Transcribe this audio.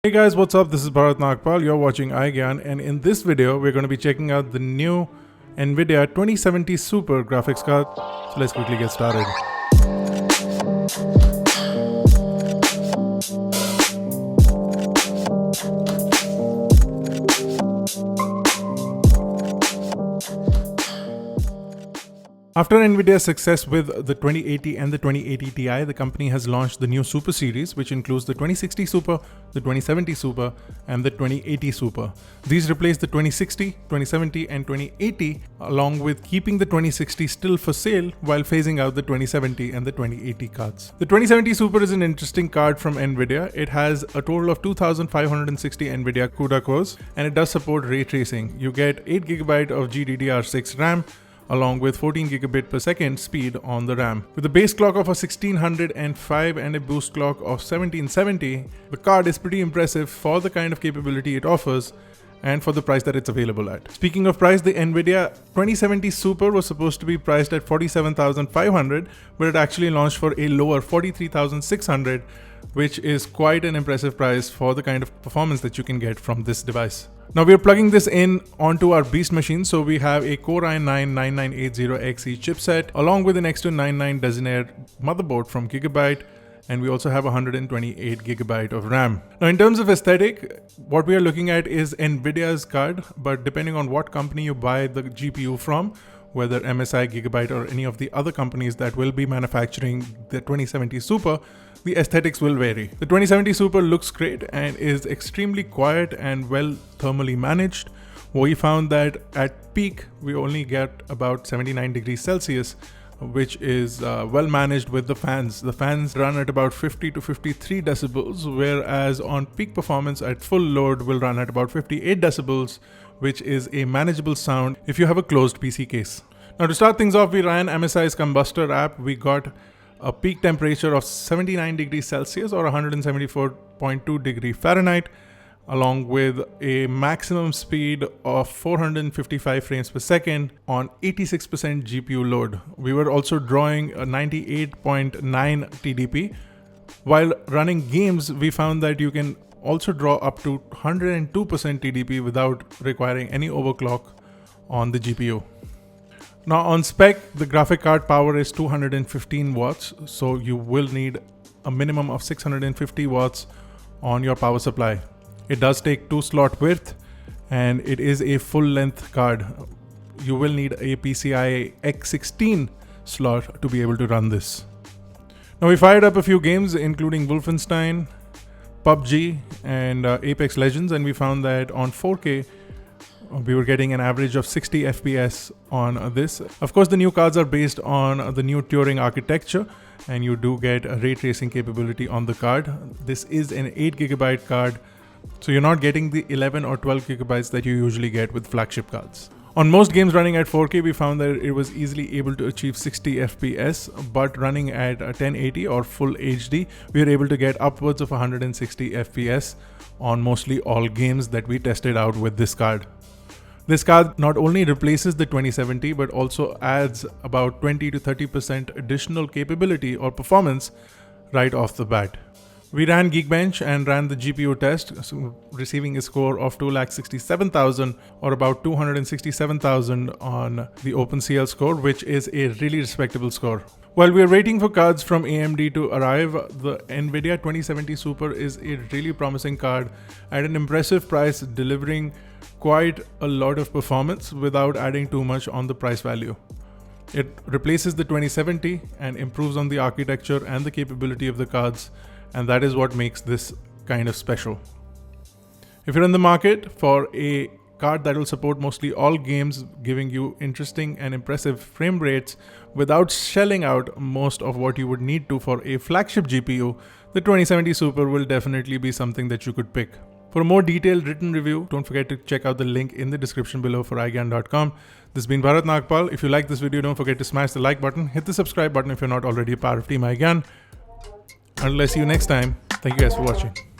Hey guys, what's up? This is Bharat Nagpal. You're watching iGyaan, and in this video, we're going to be checking out the new Nvidia 2070 Super graphics card. So let's quickly get started. After Nvidia's success with the 2080 and the 2080 Ti, the company has launched the new Super series, which includes the 2060 Super, the 2070 Super, and the 2080 Super. These replace the 2060, 2070, and 2080, along with keeping the 2060 still for sale while phasing out the 2070 and the 2080 cards. The 2070 Super is an interesting card from Nvidia. It has a total of 2560 Nvidia CUDA cores, and it does support ray tracing. You get 8GB of GDDR6 RAM, along with 14 gigabit per second speed on the RAM. With a base clock of a 1605 and a boost clock of 1770, the card is pretty impressive for the kind of capability it offers and for the price that it's available at. Speaking of price, the Nvidia 2070 Super was supposed to be priced at $47,500, but it actually launched for a lower $43,600, which is quite an impressive price for the kind of performance that you can get from this device. Now we are plugging this in onto our beast machine, so we have a Core i9-9980XE chipset along with an X299 Designare motherboard from Gigabyte, and we also have 128 GB of RAM. Now in terms of aesthetic, what we are looking at is Nvidia's card, but depending on what company you buy the GPU from, whether MSI, Gigabyte, or any of the other companies that will be manufacturing the 2070 Super, the aesthetics will vary. The 2070 Super looks great and is extremely quiet and well thermally managed. We found that at peak, we only get about 79 degrees Celsius, which is well managed with the fans. The fans run at about 50 to 53 decibels, whereas on peak performance at full load will run at about 58 decibels, which is a manageable sound if you have a closed PC case. Now to start things off, we ran MSI's Combustor app. We got a peak temperature of 79 degrees Celsius or 174.2 degree Fahrenheit, along with a maximum speed of 455 frames per second on 86% GPU load. We were also drawing a 98.9 TDP. While running games, we found that you can also draw up to 102% TDP without requiring any overclock on the GPU. Now on spec, the graphic card power is 215 watts, so you will need a minimum of 650 watts on your power supply. It does take 2 slot width, and it is a full length card. You will need a PCIe X16 slot to be able to run this. Now we fired up a few games including Wolfenstein, PUBG, and Apex Legends, and we found that on 4K we were getting an average of 60 FPS on this. Of course, the new cards are based on the new Turing architecture, and you do get a ray tracing capability on the card. This is an 8GB card, so you're not getting the 11 or 12 gigabytes that you usually get with flagship cards. On most games running at 4K, we found that it was easily able to achieve 60 FPS, but running at 1080 or full HD, we were able to get upwards of 160 FPS on mostly all games that we tested out with this card. This card not only replaces the 2070, but also adds about 20 to 30% additional capability or performance right off the bat. We ran Geekbench and ran the GPU test, receiving a score of 267,000 or about 267,000 on the OpenCL score, which is a really respectable score. While we are waiting for cards from AMD to arrive, the Nvidia 2070 Super is a really promising card at an impressive price, delivering quite a lot of performance without adding too much on the price value. It replaces the 2070 and improves on the architecture and the capability of the cards, and that is what makes this kind of special. If you're in the market for a card that will support mostly all games, giving you interesting and impressive frame rates without shelling out most of what you would need to for a flagship GPU, the 2070 Super will definitely be something that you could pick. For a more detailed written review, don't forget to check out the link in the description below for iGyaan.com. This has been Bharat Nagpal. If you like this video, don't forget to smash the like button, hit the subscribe button if you're not already a part of Team iGyaan. Until I see you next time, thank you guys for watching.